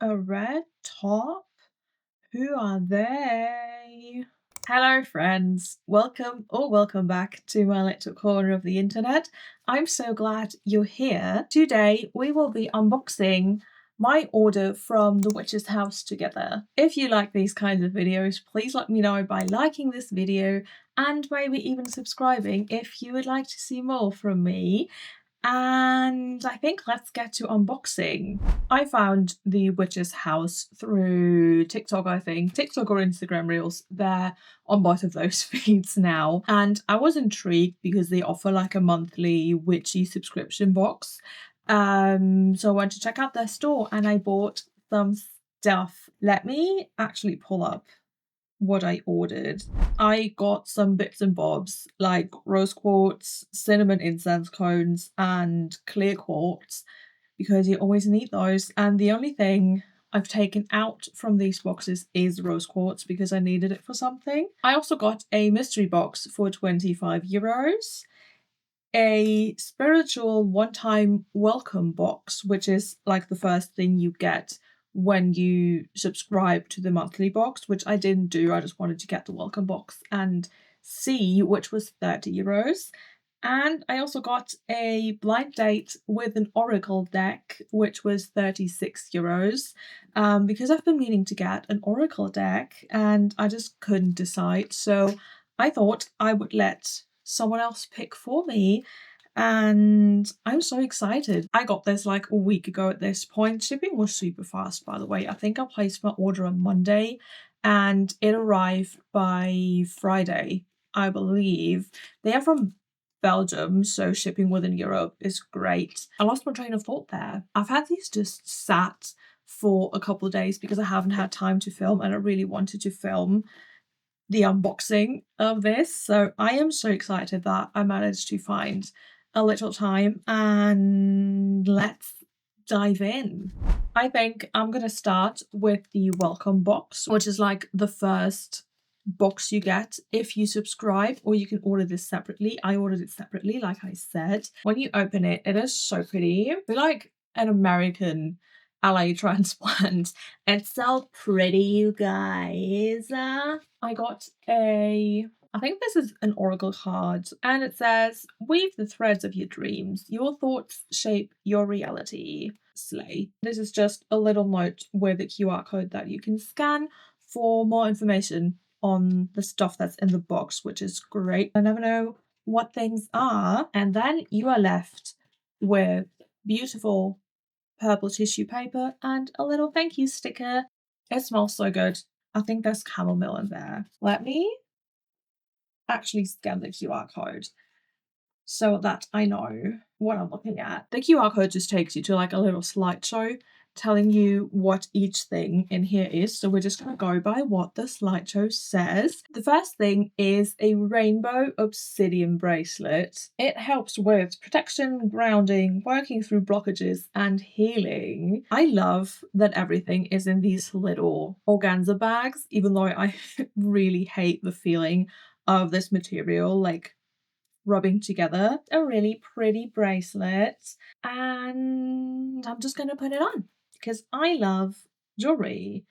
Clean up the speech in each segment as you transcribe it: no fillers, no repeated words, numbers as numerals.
A red top? Who are they? Hello, friends. Welcome back to my little corner of the internet. I'm so glad you're here. Today, we will be unboxing my order from the Witch's house together. If you like these kinds of videos, please let me know by liking this video and maybe even subscribing if you would like to see more from me. And I think let's get to unboxing. I found the Witch's house through TikTok, I think. TikTok or Instagram Reels. They're on both of those feeds now. And I was intrigued because they offer like a monthly Witchy subscription box. So I went to check out their store and I bought some stuff. Let me actually pull up what I ordered. I got some bits and bobs like rose quartz, cinnamon incense cones, and clear quartz because you always need those. And the only thing I've taken out from these boxes is rose quartz because I needed it for something. I also got a mystery box for €25, a spiritual one-time welcome box, which is like the first thing you get when you subscribe to the monthly box, which I didn't do. I just wanted to get the welcome box and see, which was €30. And I also got a blind date with an oracle deck, which was €36. Because I've been meaning to get an oracle deck and I just couldn't decide. So I thought I would let someone else pick for me. And I'm so excited. I got this like a week ago at this point. Shipping was super fast, by the way. I think I placed my order on Monday and it arrived by Friday, I believe. They are from Belgium, so shipping within Europe is great. I lost my train of thought there. I've had these just sat for a couple of days because I haven't had time to film and I really wanted to film the unboxing of this. So I am so excited that I managed to find a little time and let's dive in. I think I'm gonna start with the welcome box, which is like the first box you get if you subscribe, or you can order this separately. I ordered it separately, like I said. When you open it, it is so pretty. I feel like an American LA transplant. It's so pretty, you guys. I got I think this is an oracle card, and it says, weave the threads of your dreams. Your thoughts shape your reality. Slay. This is just a little note with a QR code that you can scan for more information on the stuff that's in the box, which is great. I never know what things are. And then you are left with beautiful purple tissue paper and a little thank you sticker. It smells so good. I think there's chamomile in there. Let me actually scan the QR code so that I know what I'm looking at. The QR code just takes you to like a little slideshow telling you what each thing in here is. So we're just going to go by what the slideshow says. The first thing is a rainbow obsidian bracelet. It helps with protection, grounding, working through blockages, and healing. I love that everything is in these little organza bags, even though I really hate the feeling of this material like rubbing together. A really pretty bracelet, and I'm just gonna put it on because I love jewelry.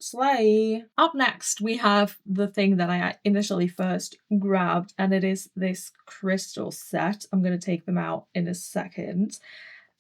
Slay. Up next we have the thing that I initially first grabbed, and it is this crystal set. I'm gonna take them out in a second.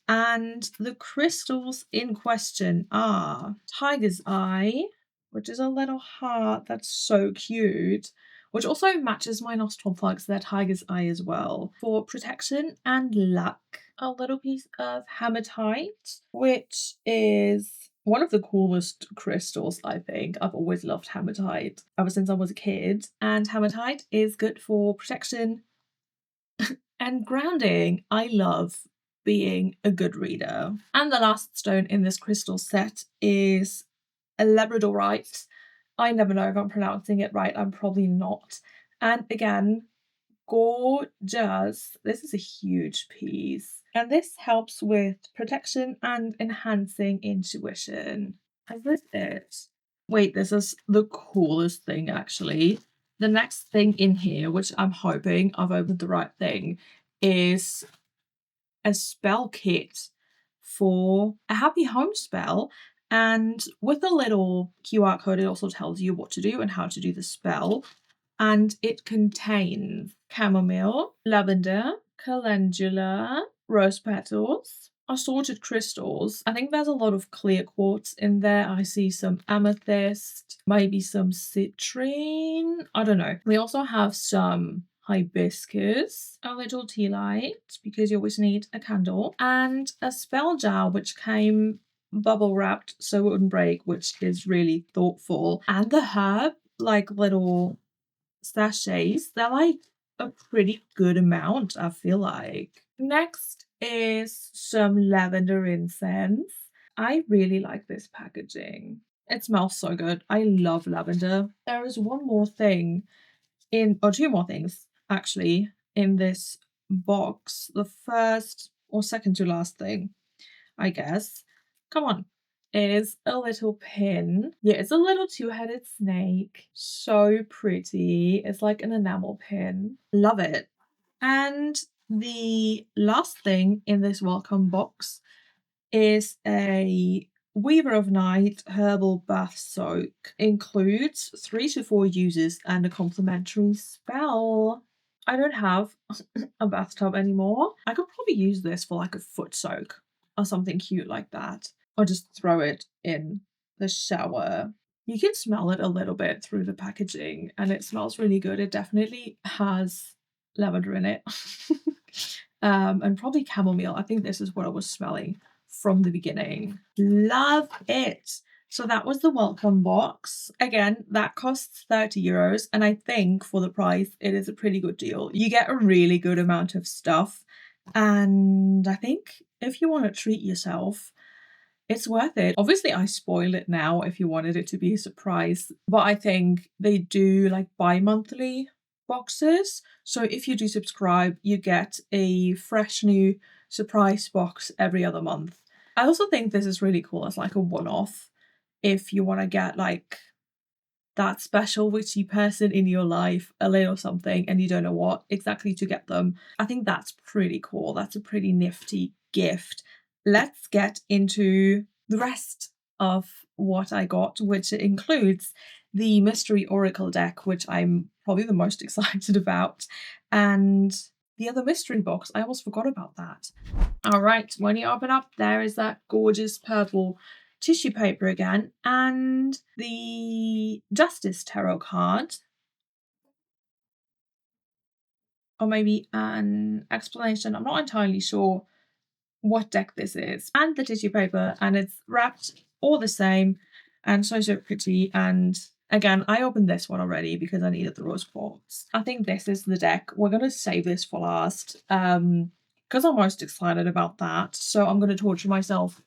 And the crystals in question are tiger's eye, which is a little heart that's so cute, which also matches my nostril plugs. They're tiger's eye as well. For protection and luck, a little piece of hematite, which is one of the coolest crystals, I think. I've always loved hematite ever since I was a kid. And hematite is good for protection and grounding. I love being a good reader. And the last stone in this crystal set is a labradorite. I never know if I'm pronouncing it right. I'm probably not. And again, gorgeous. This is a huge piece. And this helps with protection and enhancing intuition. I love it. Wait, this is the coolest thing actually. The next thing in here, which I'm hoping I've opened the right thing, is a spell kit for a happy home spell. And with a little QR code, it also tells you what to do and how to do the spell. And it contains chamomile, lavender, calendula, rose petals, assorted crystals. I think there's a lot of clear quartz in there. I see some amethyst, maybe some citrine. I don't know. We also have some hibiscus, a little tea light, because you always need a candle, and a spell jar which came bubble wrapped so it wouldn't break, which is really thoughtful. And the herb, like little sachets, they're like a pretty good amount, I feel like. Next is some lavender incense. I really like this packaging. It smells so good. I love lavender. There is one more thing or two more things actually in this box. The first or second to last thing, I guess. Come on. Is a little pin. Yeah, it's a little two-headed snake. So pretty. It's like an enamel pin. Love it. And the last thing in this welcome box is a Weaver of Night herbal bath soak. Includes 3 to 4 uses and a complimentary spell. I don't have a bathtub anymore. I could probably use this for like a foot soak or something cute like that. Or just throw it in the shower. You can smell it a little bit through the packaging and it smells really good. It definitely has lavender in it. And probably chamomile. I think this is what I was smelling from the beginning. Love it. So that was the welcome box. Again, that costs €30, and I think for the price, it is a pretty good deal. You get a really good amount of stuff, and I think if you want to treat yourself, it's worth it. Obviously, I spoil it now if you wanted it to be a surprise, but I think they do like bi-monthly boxes. So if you do subscribe, you get a fresh new surprise box every other month. I also think this is really cool as like a one-off if you want to get like that special witchy person in your life a little something and you don't know what exactly to get them. I think that's pretty cool. That's a pretty nifty gift. Let's get into the rest of what I got, which includes the Mystery Oracle deck, which I'm probably the most excited about, and the other mystery box. I almost forgot about that. All right, when you open up, there is that gorgeous purple tissue paper again, and the Justice Tarot card. Or maybe an explanation. I'm not entirely sure what deck this is. And the tissue paper, and it's wrapped all the same and so pretty. And again, I opened this one already because I needed the rose quartz. I think this is the deck. We're going to save this for last because I'm most excited about that. So I'm going to torture myself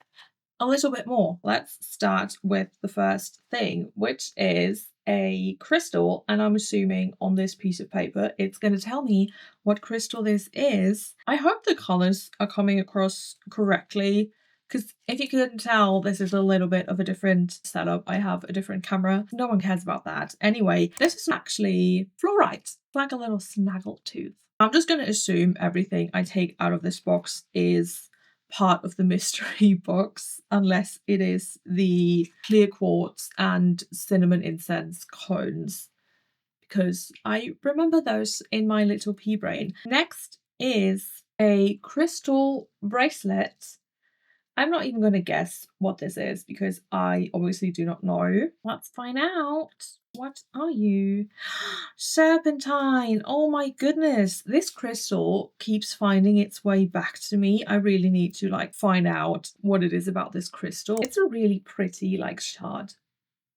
a little bit more. Let's start with the first thing, which is a crystal, and I'm assuming on this piece of paper it's going to tell me what crystal this is. I hope the colors are coming across correctly, because if you couldn't tell, this is a little bit of a different setup. I have a different camera. No one cares about that. Anyway, this is actually fluorite. It's like a little snaggletooth. I'm just going to assume everything I take out of this box is part of the mystery box, unless it is the clear quartz and cinnamon incense cones, because I remember those in my little pea brain. Next is a crystal bracelet. I'm not even going to guess what this is because I obviously do not know. Let's find out. What are you? Serpentine. Oh my goodness. This crystal keeps finding its way back to me. I really need to like find out what it is about this crystal. It's a really pretty like shard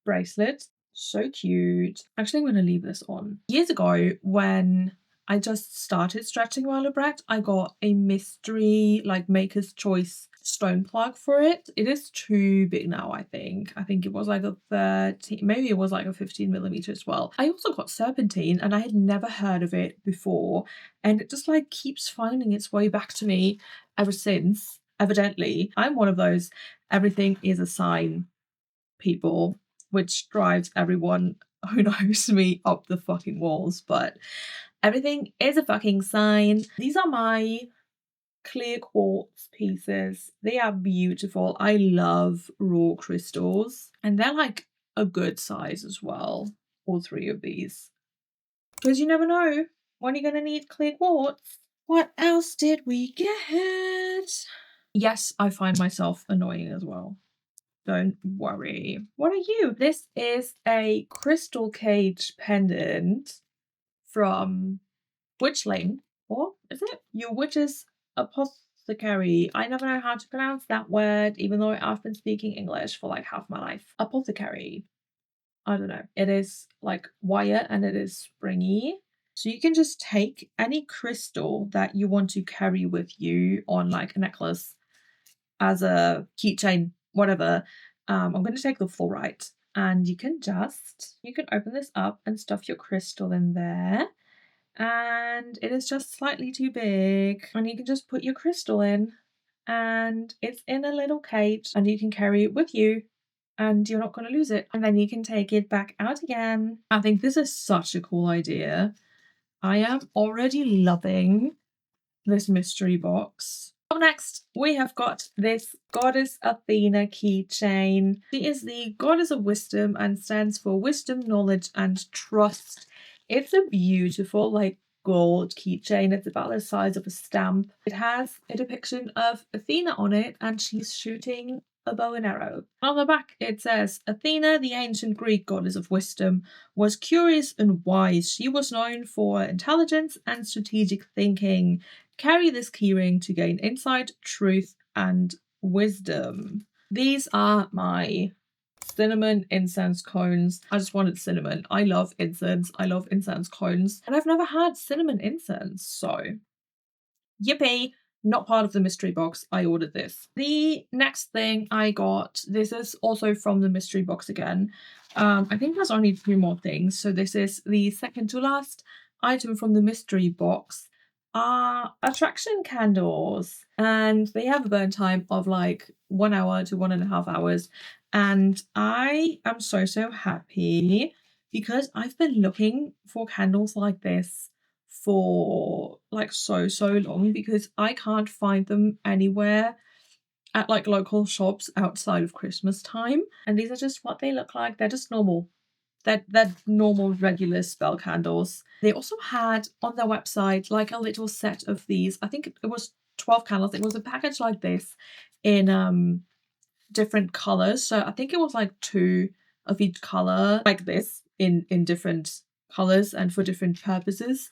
bracelet. So cute. Actually, I'm going to leave this on. Years ago, when I just started stretching my libret, I got a mystery like Maker's Choice stone plug for it. It is too big now, I think. I think it was like a 13, maybe it was like a 15mm as well. I also got serpentine and I had never heard of it before, and it just like keeps finding its way back to me ever since. Evidently, I'm one of those everything is a sign people, which drives everyone who knows me up the fucking walls, but everything is a fucking sign. These are my clear quartz pieces. They are beautiful. I love raw crystals, and they're like a good size as well, all three of these. Because you never know when you're going to need clear quartz. What else did we get? Yes, I find myself annoying as well. Don't worry. What are you? This is a crystal cage pendant from Witchling. Or is it? Your Witch's Apothecary. I never know how to pronounce that word, even though I've been speaking English for like half my life. Apothecary. I don't know. It is like wire and it is springy. So you can just take any crystal that you want to carry with you on like a necklace, as a keychain, whatever. I'm going to take the fluorite, and you can open this up and stuff your crystal in there. And it is just slightly too big, and you can just put your crystal in, and it's in a little cage, and you can carry it with you, and you're not going to lose it. And then you can take it back out again. I think this is such a cool idea. I am already loving this mystery box. Up next, we have got this Goddess Athena keychain. She is the goddess of wisdom and stands for wisdom, knowledge, and trust. It's a beautiful, like, gold keychain. It's about the size of a stamp. It has a depiction of Athena on it, and she's shooting a bow and arrow. On the back, it says, Athena, the ancient Greek goddess of wisdom, was curious and wise. She was known for intelligence and strategic thinking. Carry this keyring to gain insight, truth, and wisdom. These are my cinnamon incense cones. I just wanted cinnamon. I love incense. I love incense cones. And I've never had cinnamon incense, so yippee. Not part of the mystery box. I ordered this. The next thing I got, this is also from the mystery box again. I think there's only 3 more things. So this is the second to last item from the mystery box. Are attraction candles, and they have a burn time of like 1 hour to 1.5 hours. And I am so happy because I've been looking for candles like this for like so long, because I can't find them anywhere at like local shops outside of Christmas time. And these are just what they look like. They're just normal. They're normal regular spell candles. They also had on their website like a little set of these. I think it was 12 candles. It was a package like this in different colors. So I think it was like 2 of each color like this in different colors and for different purposes.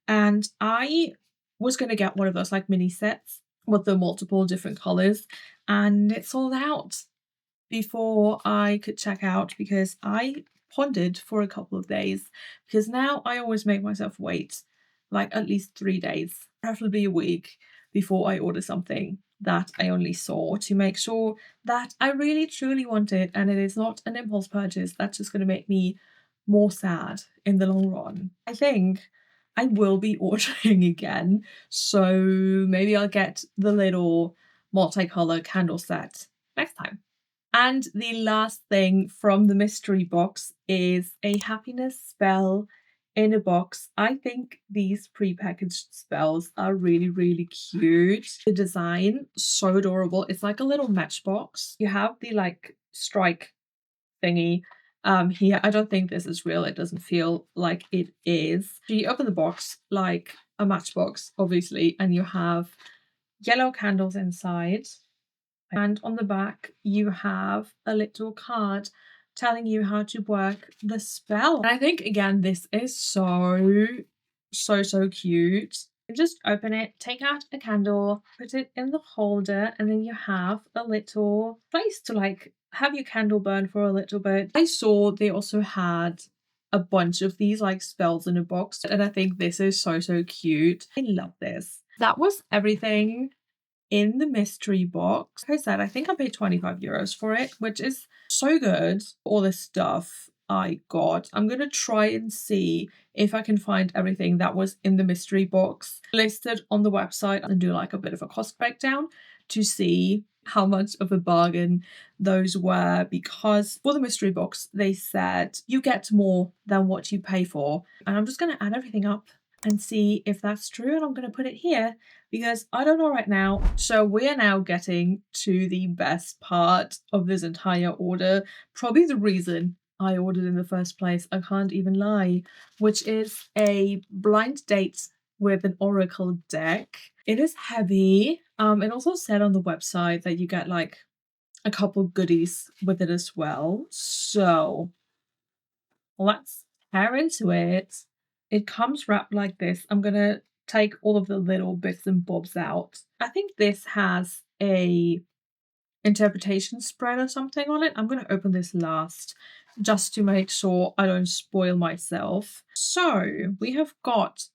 And I was going to get one of those like mini sets with the multiple different colors, and it sold out before I could check out, because I pondered for a couple of days, because now I always make myself wait like at least 3 days, preferably a week, before I order something that I only saw, to make sure that I really truly want it and it is not an impulse purchase that's just going to make me more sad in the long run. I think I will be ordering again, so maybe I'll get the little multicolour candle set next time. And the last thing from the mystery box is a happiness spell in a box. I think these pre-packaged spells are really cute. The design, so adorable. It's like a little matchbox. You have the like strike thingy here. I don't think this is real. It doesn't feel like it is. So you open the box like a matchbox, obviously, and you have yellow candles inside. And on the back, you have a little card telling you how to work the spell. And I think, again, this is so cute. You just open it, take out a candle, put it in the holder, and then you have a little place to like have your candle burn for a little bit. I saw they also had a bunch of these like spells in a box, and I think this is so cute. I love this. That was everything in the mystery box. Like I said, I think I paid 25 euros for it, which is so good. All this stuff I got. I'm going to try and see if I can find everything that was in the mystery box listed on the website and do like a bit of a cost breakdown to see how much of a bargain those were, because for the mystery box they said you get more than what you pay for. And I'm just going to add everything up and see if that's true, and I'm going to put it here because I don't know right now. So we are now getting to the best part of this entire order, probably the reason I ordered in the first place, I can't even lie, which is a blind date with an oracle deck. It is heavy. It also said on the website that you get like a couple goodies with it as well. So let's tear into it. It comes wrapped like this. I'm gonna take all of the little bits and bobs out. I think this has a interpretation spread or something on it. I'm gonna open this last just to make sure I don't spoil myself. So we have got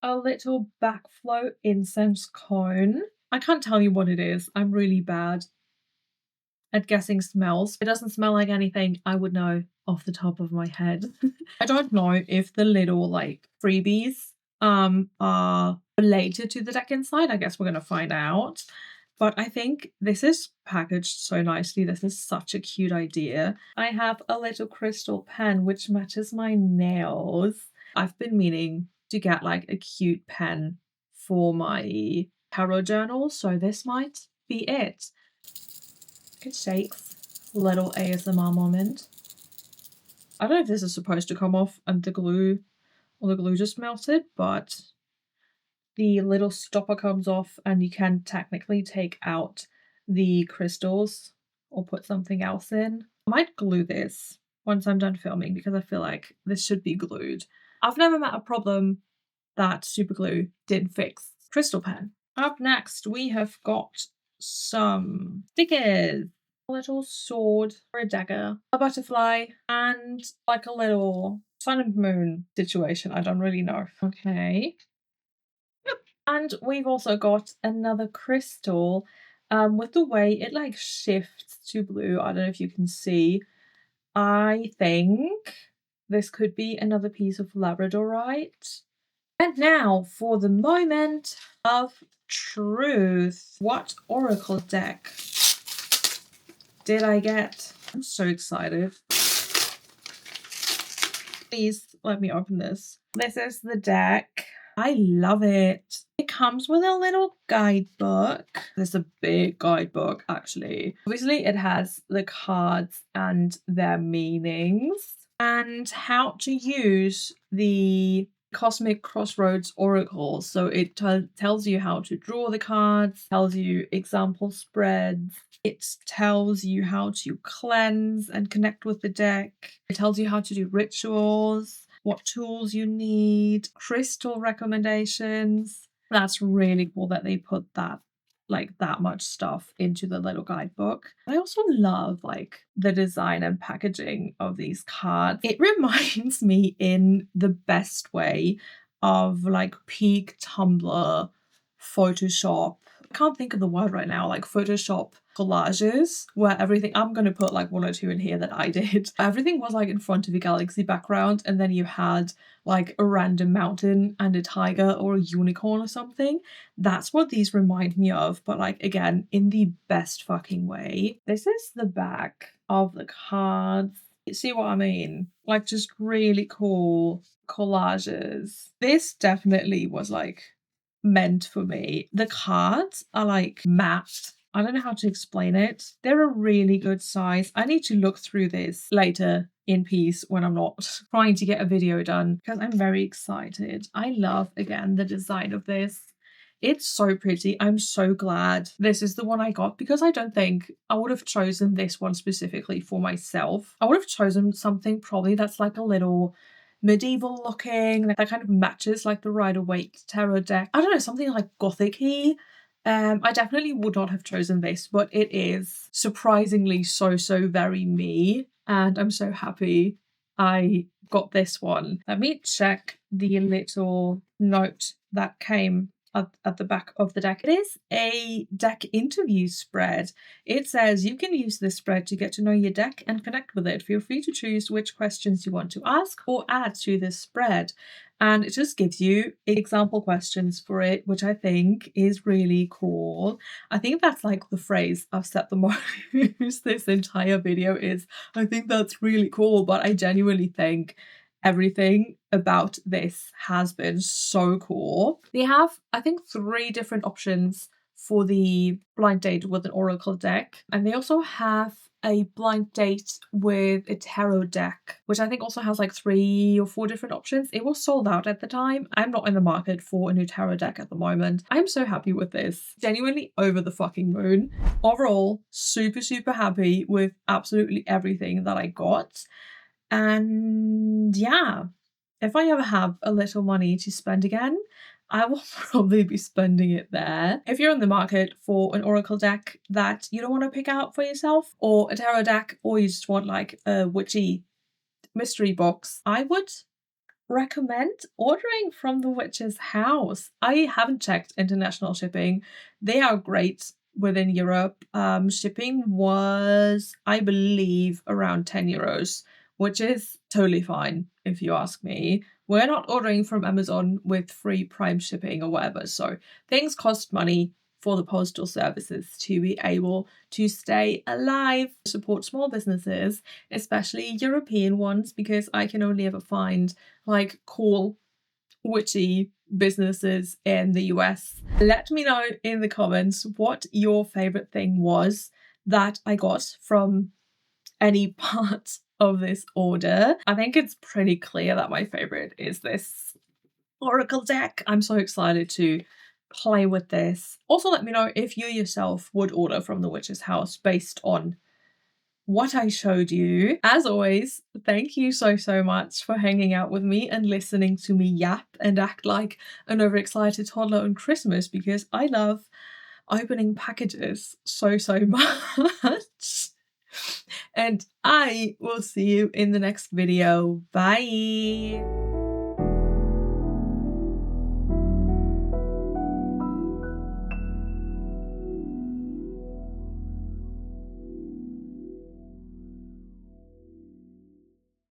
a little backflow incense cone. I can't tell you what it is. I'm really bad at guessing smells. It doesn't smell like anything I would know off the top of my head. I don't know if the little like freebies are related to the deck inside. I guess we're gonna find out. But I think this is packaged so nicely. This is such a cute idea. I have a little crystal pen which matches my nails. I've been meaning to get like a cute pen for my tarot journal, so this might be it. It shakes. Little ASMR moment. I don't know if this is supposed to come off and the glue just melted, but the little stopper comes off and you can technically take out the crystals or put something else in. I might glue this once I'm done filming because I feel like this should be glued. I've never met a problem that super glue didn't fix. Crystal pen. Up next, we have got some stickers. A little sword or a dagger, a butterfly, and like a little sun and moon situation. I don't really know. Okay. And we've also got another crystal with the way it like shifts to blue. I don't know if you can see. I think this could be another piece of labradorite. And now for the moment of truth. What oracle deck did I get? I'm so excited. Please let me open this. This is the deck. I love it. It comes with a little guidebook. There's a big guidebook, actually. Obviously, it has the cards and their meanings and how to use the Cosmic Crossroads Oracle. So it tells you how to draw the cards, tells you example spreads. It tells you how to cleanse and connect with the deck. It tells you how to do rituals, what tools you need, crystal recommendations. That's really cool that they put that much stuff into the little guidebook. I also love like the design and packaging of these cards. It reminds me in the best way of like peak Tumblr, Photoshop. I can't think of the word right now, like Photoshop collages where everything, I'm going to put like one or two in here that I did. Everything was like in front of a galaxy background and then you had like a random mountain and a tiger or a unicorn or something. That's what these remind me of, but like again, in the best fucking way. This is the back of the cards. You see what I mean? Like just really cool collages. This definitely was like meant for me. The cards are like matte. I don't know how to explain it. They're a really good size. I need to look through this later in peace when I'm not trying to get a video done because I'm very excited. I love, again, the design of this. It's so pretty. I'm so glad this is the one I got because I don't think I would have chosen this one specifically for myself. I would have chosen something probably that's like a little medieval looking, that kind of matches like the Rider-Waite tarot deck. I don't know, something like gothic-y. I definitely would not have chosen this, but it is surprisingly so very me, and I'm so happy I got this one. Let me check the little note that came at the back of the deck. It is a deck interview spread. It says you can use this spread to get to know your deck and connect with it. Feel free to choose which questions you want to ask or add to this spread. And it just gives you example questions for it, which I think is really cool. I think that's like the phrase I've said the most this entire video is, I think that's really cool, but I genuinely think everything about this has been so cool. They have, I think, 3 different options for the blind date with an oracle deck, and they also have a blind date with a tarot deck, which I think also has like 3 or 4 different options. It was sold out at the time. I'm not in the market for a new tarot deck at the moment. I'm so happy with this. Genuinely over the fucking moon. Overall, super, super happy with absolutely everything that I got. And yeah, if I ever have a little money to spend again, I will probably be spending it there. If you're in the market for an oracle deck that you don't want to pick out for yourself, or a tarot deck, or you just want like a witchy mystery box, I would recommend ordering from the witch's house. I haven't checked international shipping. They are great within Europe. Shipping was, I believe, around 10 euros, which is totally fine if you ask me. We're not ordering from Amazon with free Prime shipping or whatever, so things cost money for the postal services to be able to stay alive, support small businesses, especially European ones, because I can only ever find like cool, witchy businesses in the US. Let me know in the comments what your favorite thing was that I got from any part of this order. I think it's pretty clear that my favorite is this oracle deck. I'm so excited to play with this. Also, let me know if you yourself would order from the witch's house based on what I showed you. As always, thank you so, so much for hanging out with me and listening to me yap and act like an overexcited toddler on Christmas, because I love opening packages so, so much. And I will see you in the next video. Bye!